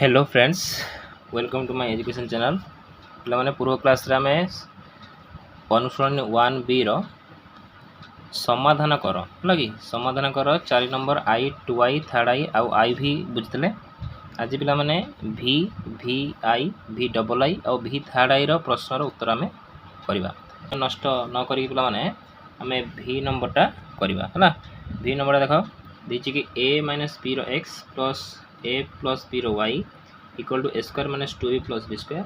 Hello friends, welcome to my education channel. पे पूर्व class रे आमे अनुसरण 1B रो समाधान कर लगी समाधान कर 4 नंबर आई 2i थर्ड आई आउ आई भी बुझते। आज पिला माने भी भी आई भी डबल आई आउ भी थर्ड आई रो प्रश्न उत्तर आमे करबा। नष्ट न करी पिला माने आमे भी नंबरटा करबा हला। भी नंबर देखो दीची कि a - b रो x plus a plus b रो y equal to A square minus 2b plus B square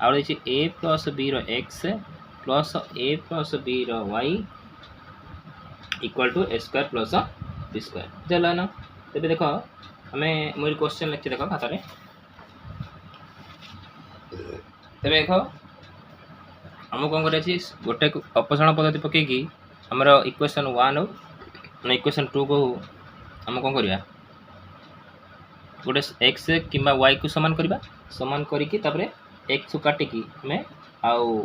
आउ देखिए a प्लस b रो x plus a plus b रो y equal to A square plus B square चला ना। तेरे देखो हमें मोर क्वेश्चन लिखते देखो खाता रे। तेरे देखो हम कौन करे गोटे अपसारण पद्धति पकईकी आमर इक्वेशन 1 और इक्वेशन 2 को हम कौन करवा गोटे एक्स कि वाई को समान करवा समान करके एक्स को काटिकी हमें आउ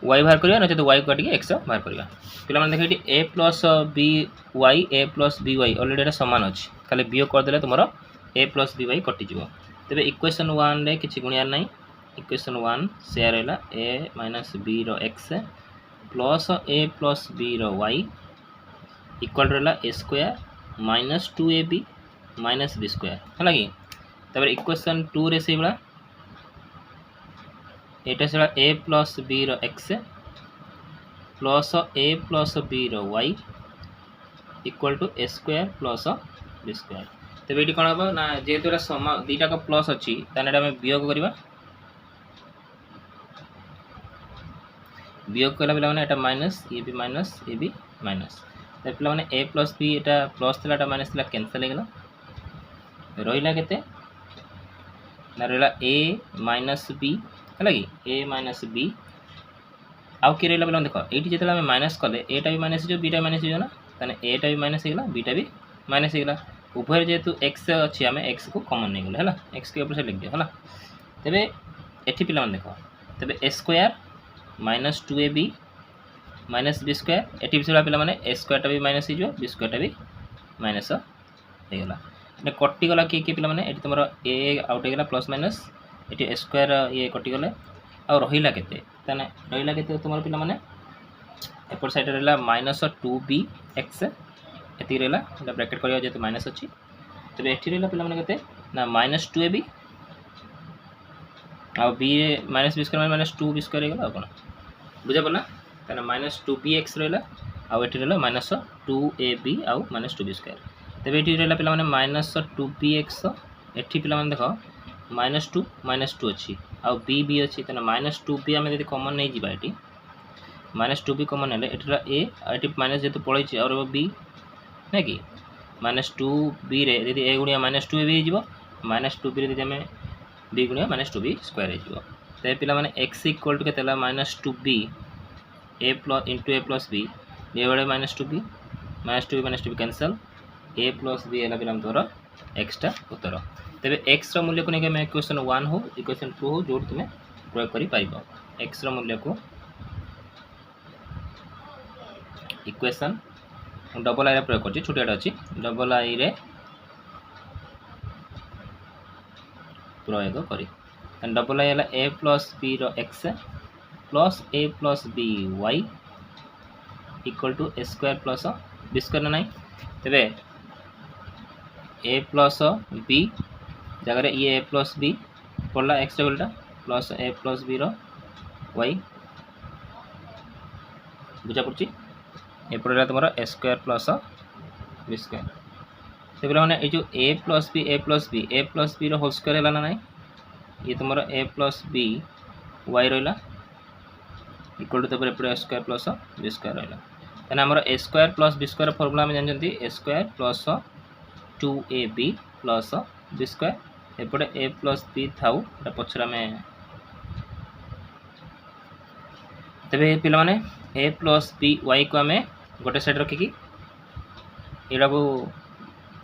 वाई बाहर करवा ना वाई को काटिकी एक्स बाहर करवा। पे देख A plus B Y already सामान अच्छी खाली वियोग करदे तुम ए प्लस बी वाई कटिज। तेज इक्वेशन 1 रे किसी गुणियार ना इक्वेशन 1 से रहा ए माइनस बी रो X plus A plus B रो वाई इक्वल रहा A square minus 2ab minus B square है कि तब इक्वेशन 2 रे से भाया एटा से ए प्लस बी रो X plus A plus B रो Y equal to A square plus B square. तेज ये कौन हम ना जेहेतु समा दुईटा प्लस अच्छी आम वियोग करवा वियोग कला पे माइनस ए बी माइनस पे ए प्लस बी एटा प्लस था माइनस कैनसल हो रहा के रहा ए माइनस बी है कि ए माइनस बी आउ कि रहा देख ये जो माइनस कले एटा भी माइनस हो बीटा माइनस हो ना ताने एटा भी माइनस होगा बीटा भी माइनस होगा उभय जेहेतु एक्स अच्छी आम एक्स को कमन नहीं गले है एक्स के ऊपर से लिख दिया है। तेरे ये पे देख तेरे A square minus 2ab minus B square ये से पे ए स्क्वायर भी माइनस हो बी स्क्वायर भी माइनस होगा कटिगला किए पे तुम ए आउट होगा प्लस माइनस ये ए स्क्वायर ये कटिगले आ रहा के रहा के तुम पे एपट साइड रहा माइनस 2b एक्स ये रहा ब्रैकेट कर जेहतु माइनस अच्छी तेज ये रहा पे ना माइनस 2ab आ B minus B square minus 2b square होगा कौन बुझा पड़ा क्या माइनस 2b एक्स रहा आउ ये रहा माइनस 2ab आउ माइनस 2b स्क्वायर। तेज ये रहा पे माइनस 2b एक्स ये पे देख माइनस टू अच्छी आउ बी भी अच्छी तेना माइनस 2b आम जब कमन नहीं जावा ये माइनस 2b कमन है ये माइनस जेहतु पड़े और बी ना कि माइनस 2b रे ए गुणिया माइनस 2ab हो माइनस 2b रे आम बी गुणिया माइनस 2b स्क्वायर हो पे एक्स इक्वल टू के माइनस 2b ए प्लस इंटू ए प्लस बी बी बड़े माइनस 2b कैंसल ए प्लस बी है पे तोर एक्सटा उत्तर। तेरे एक्स मूल्य को लेकिन इक्वेशन 1 हो इक्वेशन 2 हो जो तुम्हें प्रयोग कर एक्स मूल्य को इक्वेशन डबल आई प्रयोग कर छोटियाटा अच्छी डबल आई रे प्रयोग कर डबल आई है ए प्लस बी रो X plus A plus B Y equal to A square plus B square ना तेरे ए प्लस बी जगह ये ए प्लस बी पड़ा एक्स टेबलटा प्लस ए प्लस बी रो वाई बुझा पड़ी एपटे तुम A square plus B square से मैंने ये जो ए प्लस बी रो होल स्क्वायर है ना ना ये तुम ए प्लस बी वाई रहा इक्वल टू तब A square plus B square रहा तेना आम A square plus B square formula आम जानते A square plus 2ab plus B square एपटे ए प्लस बी थाउ पचर आम तेरे पे ए प्लस बी वाई को आम गोटे साइड रखिकी यहाँ को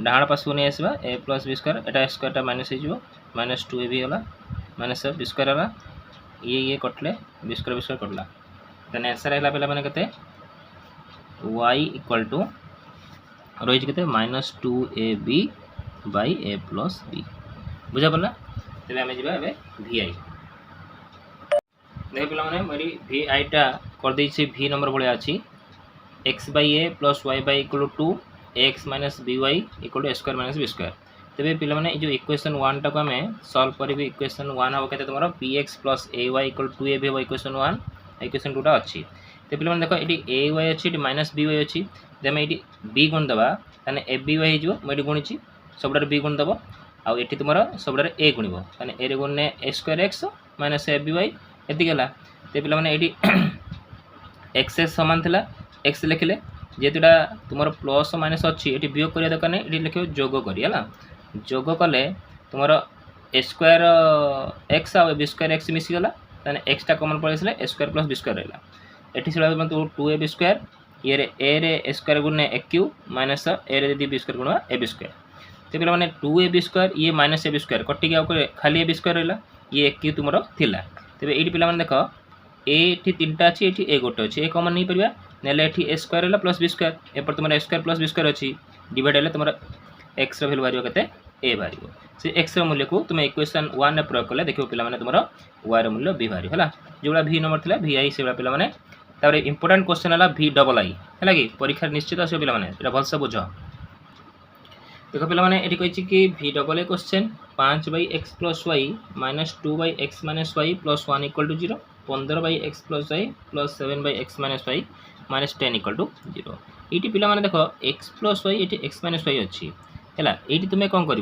डाण पास को नहीं आसवा ए प्लस बी स्क्वायर एटा स्क्वायर माइनस हो माइनस 2ab है माइनस बी स्क्वायर है ये कटले बी स्क्वायर कटला तेना आंसर है पे के वाई इक्वल टू रही के minus 2ab by A plus B. बुझा पड़ा तेरे आम जा VI देख पे VI कर दे V नंबर भाया अच्छी x/a + y/= 2 ax - by = a square - b square तेरे पे जो इक्वेशन 1 टाक आम सल्व कर इक्वेशन 1 हम के तुम px + ay = 2ab हम इक्वेशन 1 इक्वेशन 2 अच्छी तो पे देख ये ay अच्छी -by अच्छी आम ये b गुण देवा ताने aby मुझे गुणी सबुड़ b गुण दब आउ तुम सबुड़ a गुण ताने a गुण a स्क्वायर x - aby एतिकला तो पे ये एक्स सामान था एक्स लिखिले जेहेतुटा तुम प्लस माइनस अच्छी ये वियोग करवा दरकार नहीं ये लिखे जोग करा जोग कले तुम ए स्क्वायर एक्स आ बी स्क्वायर एक्स मिसीगला ताने एक्सटा कमन पड़े A square plus B square रहा ये से 2ab स्क्वायर ये ए स्क्वायर गुण A Q minus A B square गुण ए बी स्क्वायर तो पे मैंने 2ab स्क्वायर ये माइनस ए बी स्क्वायर कटिक खाली ए बी स्क्वायर रहा ये ए क्यू तुम थिला तेज ये पे देख एटी 3टा अच्छी ये ए गोटे अच्छी ए कमन नहीं पारा ना ए स्क्वायर है प्लस बी स्क्वायर एपट तुम A square plus B square अच्छी डिवाइड है तुम एक्स भैल्यू बाहर के ए बाहर से एक्स मूल्य को तुम इक्वेशन 1 में प्रयोग कले देखो पे तुम वाई मूल्य बी बाहर है जो V नंबर था VI से पे इंपोर्टाट क्वेश्चन है VII है कि परीक्षा निश्चित आस पे भलसे बुझ देख पे ये कही कि VII question 5/x + y - 2/x - y + 1 = 0 15/x + y + 7/x - y - 10 = 0 ये पे देख x + y ये x - y अच्छी है ये तुम्हें कौन कर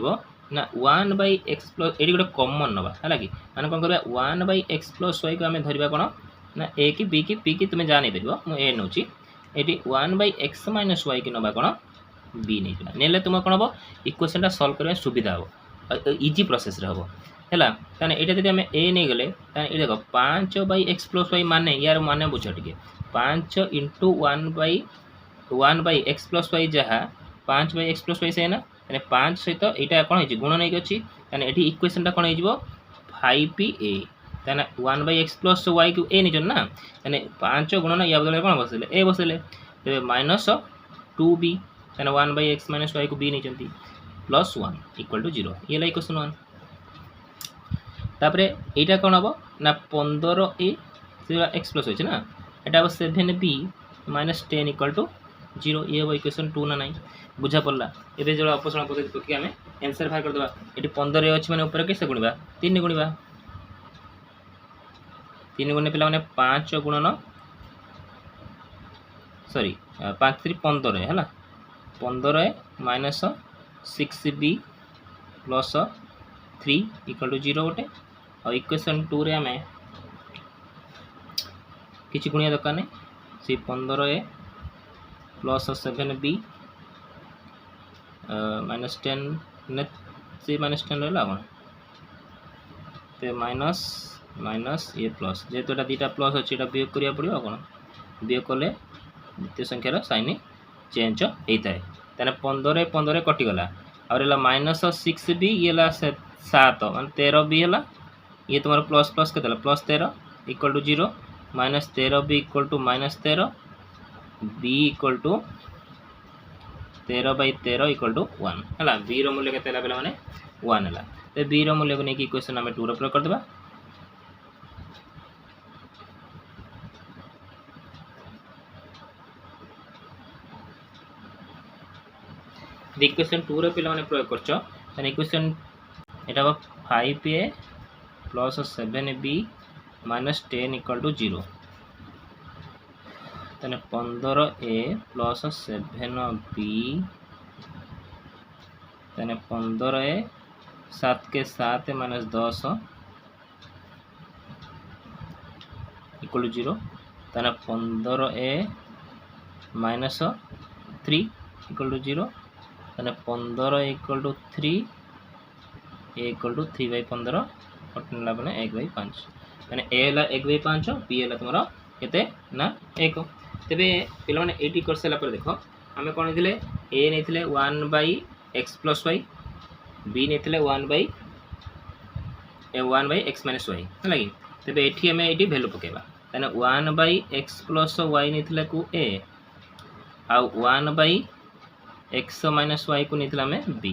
ना 1/x + ये गोटे कमन नवा है कि मैंने कौन कर 1/x + y को आम धरवा कौन ना a कि b कि p कि तुम्हें जान पार मुझे नौ ये 1/x - y कि नवा कौन b नहीं ने तुम कौन हम इक्वेशन सल्व करने सुविधा हम इजी प्रोसेस हम है ताने ये जब आम ए नहीं गले ये देख 5/x + y मान यार मान बुझ टे 5 × 1/x + y जहाँ 5/x + y से ना 5 सहित यहाँ कौन हो गुण नहीं अच्छी ये इक्वेशन कौन हो 5pa ताने 1/x + y को ए नहीं ना 5 गुणन या बदल कौन बसले ए बसले तेज -2b ताने 1/x - y को b नहीं +1 = 0 ये इक्वेशन 1 तापर यहाँ कौन हम ना 15a x + y ना यहाँ हम 7b - 10 = 0 ये हम इक्वेशन 2 ना नहीं बुझा पड़ा ये जो अपसरण पद्धति पकड़ आम आंसर बाहर करदे ये 15 अच्छी मैंने ऊपर कैसे गुणवा 3 गुणवा 3 गुण पे 5 गुणन सॉरी 5 3 15 है 15 - 6b + 3 = 0 गोटे और इक्वेशन 2 रे आम किसी गुणिया दरकार नहीं से 15a + 7b -10 ने से -10 रहा कौन तो माइनस ये प्लस जेहेतु यहाँ दुटा प्लस अच्छी वियोग करा पड़ो कौन वियोग कले द्वितीय संख्यार साइन चेंज होता है तेना 15 कटिगला और -6b ये 7 मान 13b है ये तुम प्लस प्लस के +13 = 0 -13b = -13 b = 13/13 = 1 है b रूल्य के पे 1 है तो b रूल्य को लेकिन इक्वेशन आम 2 प्रयोग करदे इक्वेशन 2 रे पे प्रयोग कर इक्वेशन यहाँ 5a + 7b - 10 = 0 तेने 15a + 7b तेने 15a 7 के 7 - 10 = 0 तेने 15a - 3 = 0 तेने 15 = 3 a = 3/15 कटला मैंने 1/5 मैंने a है 1/5 b है तुम के ना 1 तेरे पे ये कर सारापर देख आम कौन थे a नहीं 1/x + y b नहीं 1/x - y है कि तेज ये आम ये भैल्यू पकेबा 1/x + y नहीं को a आ 1/x - y को नहीं आम b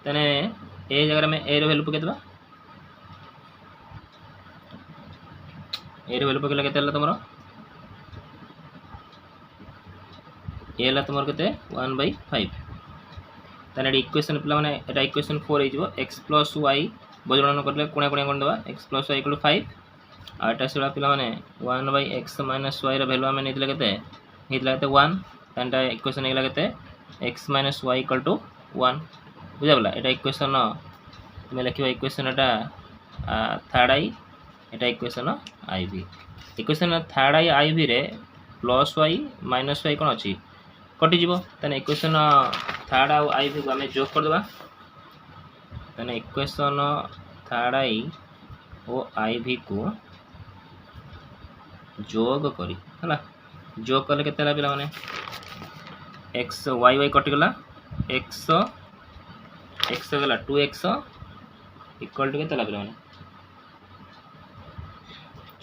तेने ए जगह में ए वैल्यू पकई देबा ए वैल्यू पकईला केते हला तुमरो ए हला तुमर केते 1/5 ताने इक्वेशन पिला माने एटा इक्वेशन 4 हे जिवो x + y बजणन करले कोणा कोणा कोन देबा x + y = 5 आ एटा सेला पिला माने 1/x - y रा वैल्यू हमें नितले केते 1 तानटा इक्वेशन हेला केते x - y = 1 बुझा बोला एटा इक्वेशन तुम लिखिबा इक्वेशन एटा थर्ड आई एटा इक्वेशन iv इक्वेशन थर्ड आई iv रे प्लस y माइनस y कोन अछि कटि जीवो तने इक्वेशन थर्ड आउ iv को हमें जोग कर देबा तने इक्वेशन थर्ड आई ओ iv को जोग करी हला जोग करले केते हला पिला माने x y कटि गला x x गला 2x इक्वल टू केते हला पिला माने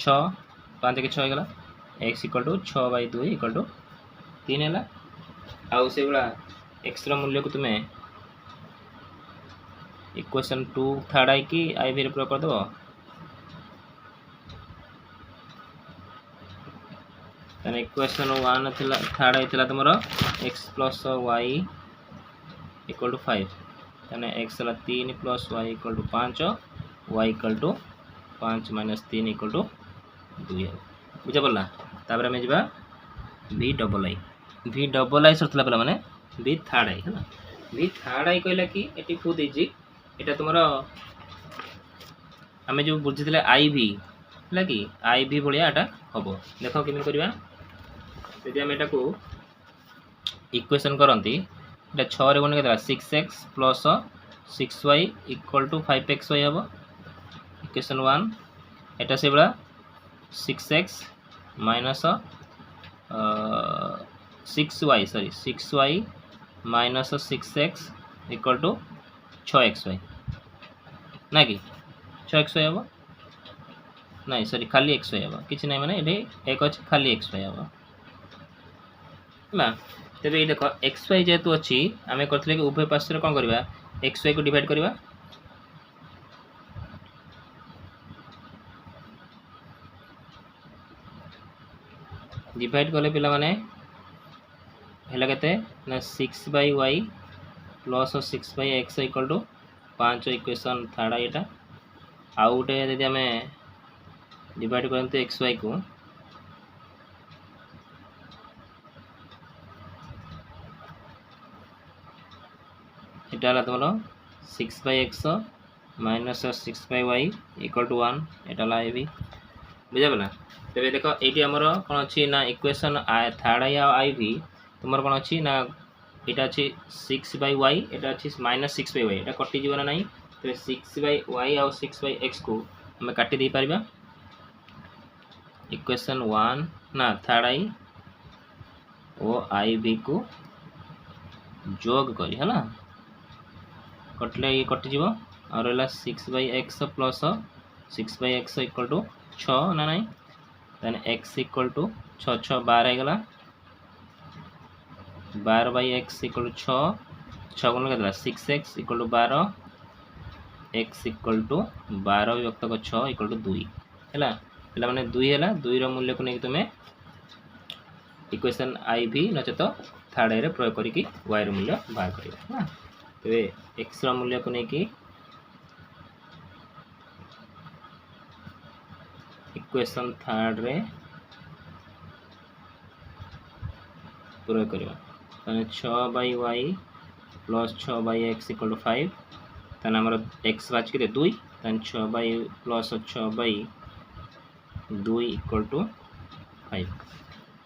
6 5 के 6 गला x equal to 6/2 equal to 3 हला आउ से बला x रा मूल्य को तुमे इक्वेशन 2 थर्ड आई की iv रे प्रयोग कर दबो तने इक्वेशन 1 थिला थर्ड आई थिला तुमरो x + y इक्वल टू 5 तने x ला 3 + y equal to 5 y equal to 5 - 3 equal to 2 बुझा पड़ला तापर हमें जिबा v डबल आई सरतला पला माने v थर्ड आई है v थर्ड आई कहला कि एटी बहुत इजी एटा तुमरो हमें जो बुझितले iv हला कि iv भलिया एटा हबो देखो केमि करबा यदि हम एटा को इक्वेशन करंती एटा 6 रे गुण केतला 6x + 6y equal to 5xy हबो इक्वेशन 1 एटा से बड़ा 6x minus 6y sorry 6y minus 6x equal to 6xy ना कि 6xy हबो नहीं सॉरी खाली xy हबो किछि नै माने एठी एक अछि खाली xy हबो ना तबे ए देखो xy जेतु अछि हमें करथले कि उभय पार्श्व रे कोन करबा xy को डिवाइड करबा डिवाइड करले पिला माने हेला केते ना 6/y + 6/x equal to 5 equation third एटा आउटे यदि हमें डिवाइड करते xy को एटा ला तमरो 6/x - 6/y equal to 1 Etah La iv बुझा बला तबे देखो एटी हमरो कोन अछि ना इक्वेशन थर्ड आई आ iv तुमर कोन अछि ना एटा अछि 6/y एटा अछि -6/y एटा कटि जीवन नाही तबे 6/y आ 6/x को हम काटि दे परबा इक्वेशन 1 ना थर्ड आई ओ iv को जोग करी हला कटले ये कटि जीवो और रहला 6/x + 6/x इक्वल टू 6 ना नाही देन x इक्वल टू 6 6 12 हे गला 12/x इक्वल टू 6 गुण केतला 6x equal to 12 x equal to 12 विभक्त को 6 इक्वल टू 2 हैला हैला माने 2 हैला 2 रो मूल्य को नै तुमे इक्वेशन iv नचेत थर्ड आई रे प्रयोग करी कि y रो मूल्य बाहर करिबा हां तबे x रो मूल्य को नै कि इक्वेशन थर्ड रे प्रयोग करिबा तने 6/y + 6/x इक्वल टू 5 तने हमर x बाच के 2 तने 6/y + 6/2 इक्वल टू 5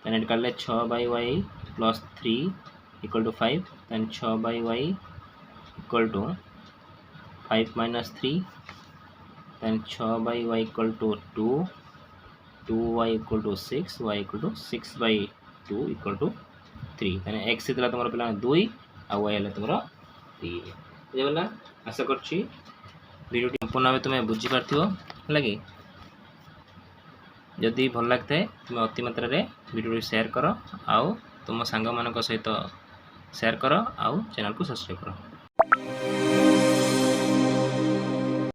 तने काले 6/y + 3 इक्वल टू 5 तने 6/y इक्वल टू 5 - 3 तने 6/y equal to 2 2y equal to 6 y equal to 6/2 equal to 3 तने x इतला तुमरो पिला 2 आ y हला तुमरो 3 जे बोला आशा करछि वीडियो संपूर्ण भाव तुम बुझी पारथियो लगी जदि भल लगता है तुम अति मात्रा रे वीडियो शेयर करो आउ तुम सांग मानक सहित शेयर करो आउ चैनल को सब्सक्राइब करो।